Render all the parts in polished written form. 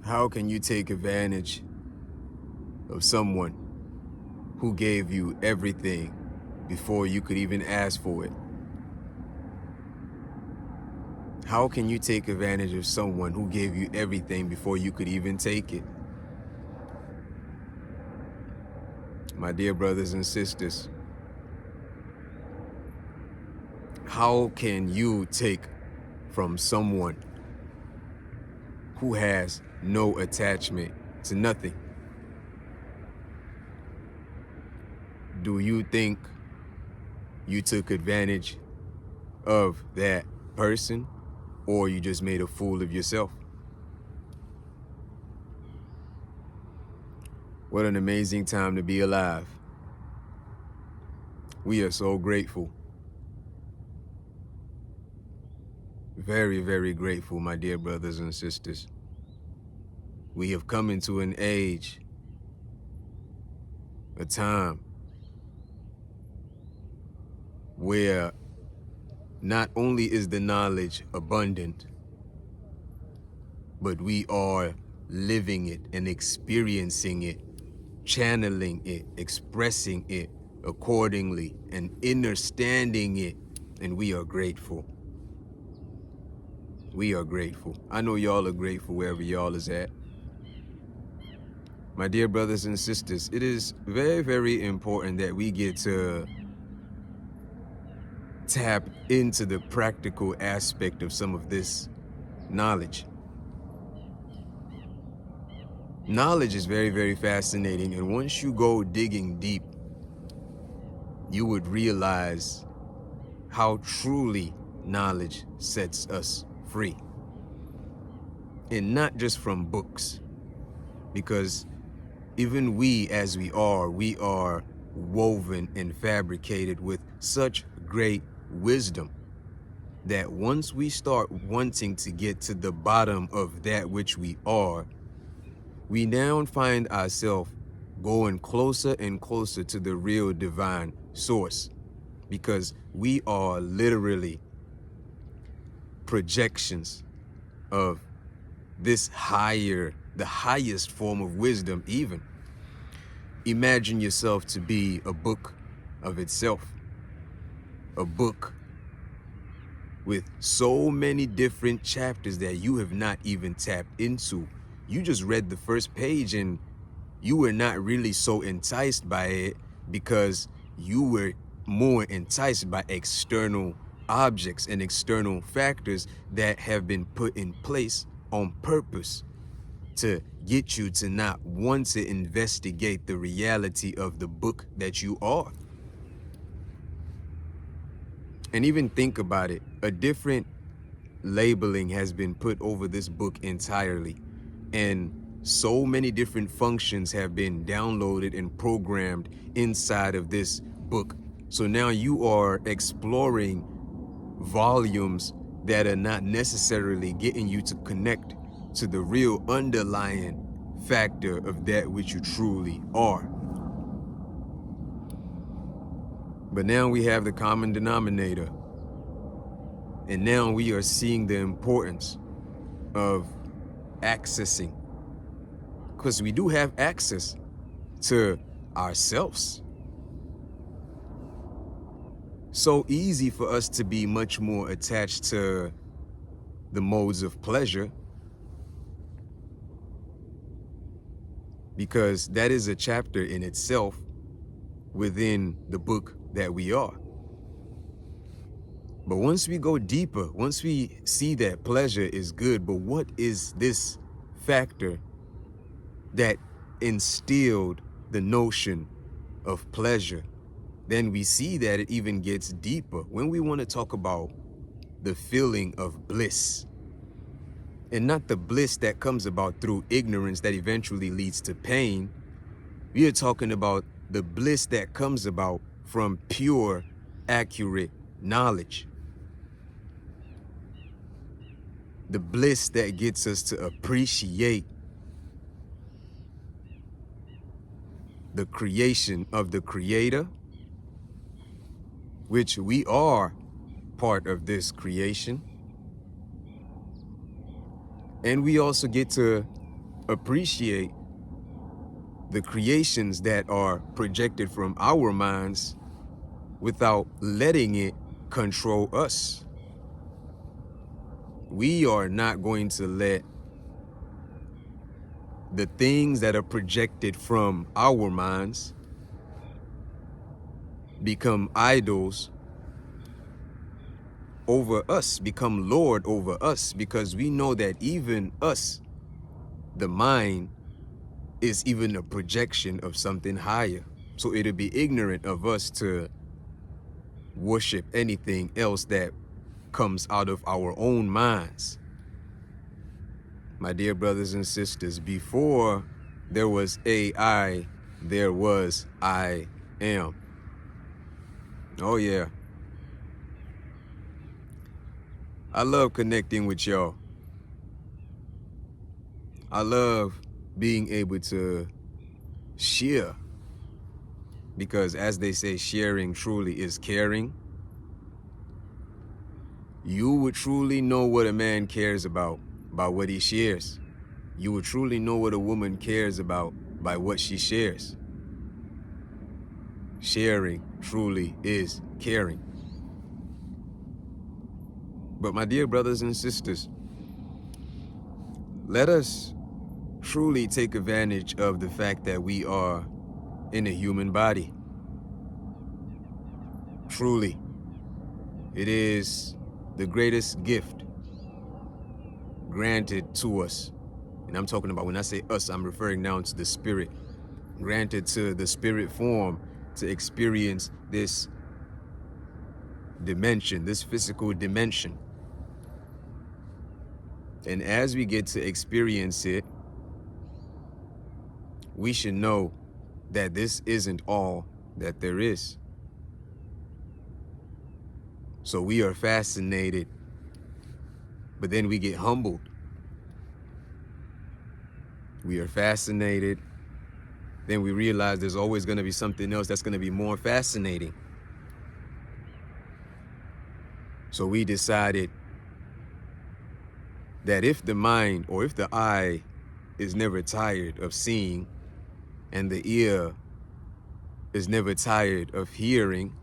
How can you take advantage of someone who gave you everything before you could even ask for it? How can you take advantage of someone who gave you everything before you could even take it? My dear brothers and sisters, how can you take from someone who has no attachment to nothing? Do you think you took advantage of that person, or you just made a fool of yourself? What an amazing time to be alive. We are so grateful. Very, very grateful, my dear brothers and sisters. We have come into an age, a time, where not only is the knowledge abundant, but we are living it and experiencing it, channeling it, expressing it accordingly, and understanding it. And we are grateful. We are grateful. I know y'all are grateful wherever y'all is at. My dear brothers and sisters, it is very, very important that we get to tap into the practical aspect of some of this knowledge. Knowledge is very, very fascinating, and once you go digging deep, you would realize how truly knowledge sets us free. And not just from books, because even we as we are woven and fabricated with such great wisdom that once we start wanting to get to the bottom of that which we are, we now find ourselves going closer and closer to the real divine source, because we are literally projections of this higher, the highest form of wisdom even. Imagine yourself to be a book of itself, a book with so many different chapters that you have not even tapped into. You just read the first page and you were not really so enticed by it because you were more enticed by external objects and external factors that have been put in place on purpose to get you to not want to investigate the reality of the book that you are. And even think about it, a different labeling has been put over this book entirely, and so many different functions have been downloaded and programmed inside of this book. So now you are exploring volumes that are not necessarily getting you to connect to the real underlying factor of that which you truly are. But now we have the common denominator, and now we are seeing the importance of accessing, because we do have access to ourselves. So easy for us to be much more attached to the modes of pleasure, because that is a chapter in itself within the book that we are. But once we go deeper, once we see that pleasure is good, but what is this factor that instilled the notion of pleasure, then we see that it even gets deeper. When we want to talk about the feeling of bliss, and not the bliss that comes about through ignorance that eventually leads to pain, we are talking about the bliss that comes about from pure, accurate knowledge. The bliss that gets us to appreciate the creation of the Creator, which we are part of this creation. And we also get to appreciate the creations that are projected from our minds without letting it control us. We are not going to let the things that are projected from our minds become idols over us, become Lord over us, because we know that even us, the mind, is even a projection of something higher. So it'd be ignorant of us to worship anything else that comes out of our own minds. My dear brothers and sisters, before there was AI, there was I am. Oh yeah. I love connecting with y'all. I love being able to share, because as they say, sharing truly is caring. You would truly know what a man cares about by what he shares. You would truly know what a woman cares about by what she shares. Sharing truly is caring. But my dear brothers and sisters, let us truly take advantage of the fact that we are in a human body. Truly, it is the greatest gift granted to us. And I'm talking about, when I say us, I'm referring now to the spirit. Granted to the spirit form to experience this dimension, this physical dimension. And as we get to experience it, we should know that this isn't all that there is. So we are fascinated, but then we get humbled. We are fascinated, then we realize there's always going to be something else that's going to be more fascinating. So we decided that if the mind, or if the eye, is never tired of seeing, and the ear is never tired of hearing,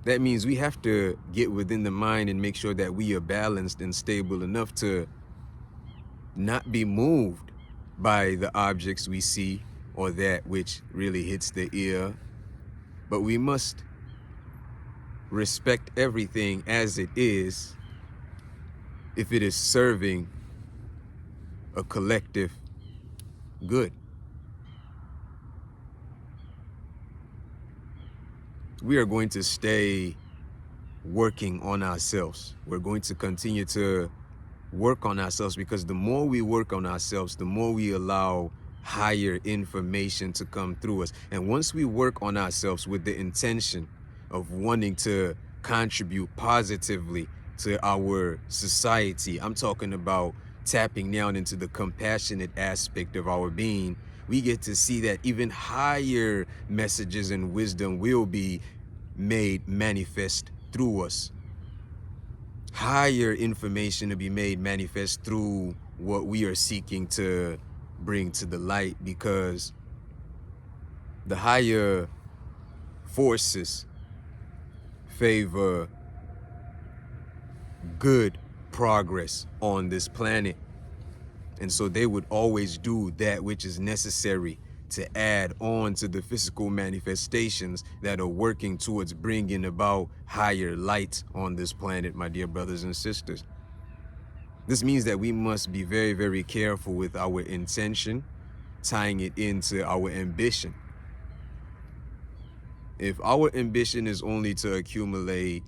that means we have to get within the mind and make sure that we are balanced and stable enough to not be moved by the objects we see or that which really hits the ear. But we must respect everything as it is if it is serving a collective good. We are going to stay working on ourselves. We're going to continue to work on ourselves, because the more we work on ourselves, the more we allow higher information to come through us. And once we work on ourselves with the intention of wanting to contribute positively to our society, I'm talking about tapping down into the compassionate aspect of our being, we get to see that even higher messages and wisdom will be made manifest through us. Higher information to be made manifest through what we are seeking to bring to the light, because the higher forces favor good progress on this planet. And so they would always do that which is necessary to add on to the physical manifestations that are working towards bringing about higher light on this planet, my dear brothers and sisters. This means that we must be very, very careful with our intention, tying it into our ambition. If our ambition is only to accumulate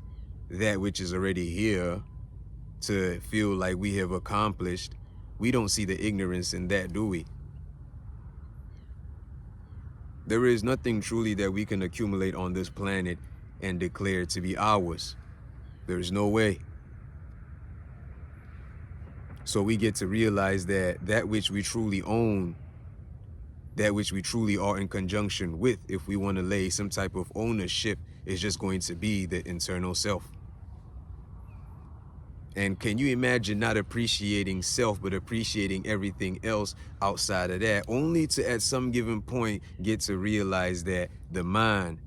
that which is already here, to feel like we have accomplished, we don't see the ignorance in that, do we? There is nothing truly that we can accumulate on this planet and declare to be ours. There's no way. So we get to realize that that which we truly own, that which we truly are in conjunction with, if we want to lay some type of ownership, is just going to be the internal self. And can you imagine not appreciating self, but appreciating everything else outside of that, only to at some given point get to realize that the mind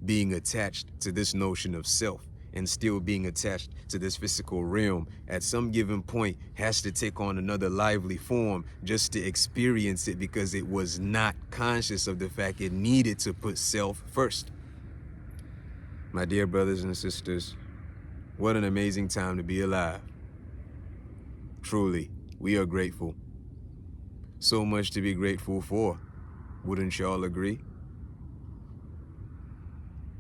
being attached to this notion of self and still being attached to this physical realm at some given point has to take on another lively form just to experience it, because it was not conscious of the fact it needed to put self first. My dear brothers and sisters, what an amazing time to be alive. Truly, we are grateful. So much to be grateful for. Wouldn't y'all agree?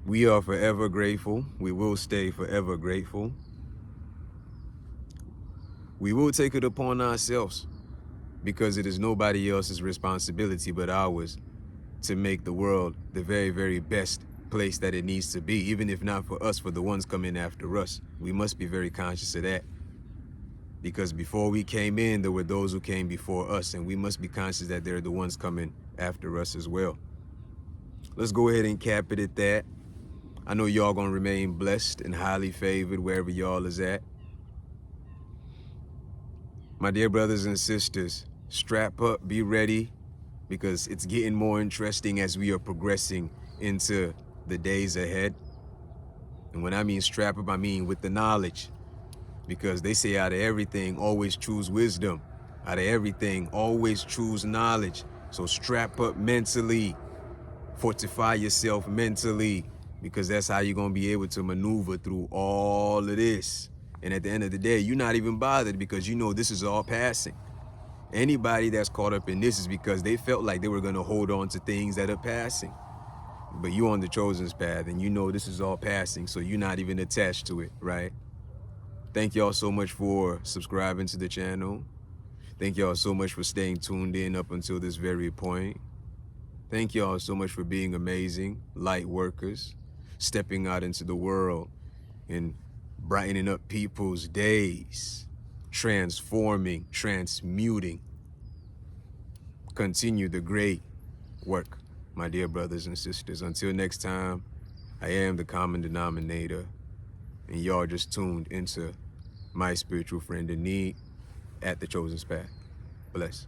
We are forever grateful. We will stay forever grateful. We will take it upon ourselves, because it is nobody else's responsibility but ours to make the world the very, very best place that it needs to be, even if not for us, for the ones coming after us. We must be very conscious of that, because before we came in, there were those who came before us, and we must be conscious that they're the ones coming after us as well. Let's go ahead and cap it at that. I know y'all gonna remain blessed and highly favored wherever y'all is at. My dear brothers and sisters, strap up, be ready, because it's getting more interesting as we are progressing into the days ahead. And when I mean strap up, I mean with the knowledge, because they say out of everything, always choose wisdom. Out of everything, always choose knowledge. So strap up mentally, fortify yourself mentally, because that's how you're gonna be able to maneuver through all of this. And at the end of the day, you're not even bothered, because you know this is all passing. Anybody that's caught up in this is because they felt like they were gonna hold on to things that are passing. But you on the chosen's path, and you know this is all passing, so you're not even attached to it, right? Thank y'all so much for subscribing to the channel. Thank y'all so much for staying tuned in up until this very point. Thank y'all so much for being amazing light workers, stepping out into the world and brightening up people's days, transforming, transmuting. Continue the great work, my dear brothers and sisters. Until next time, I am the common denominator, and y'all just tuned into my spiritual friend in need at the Chosen's Path. Bless.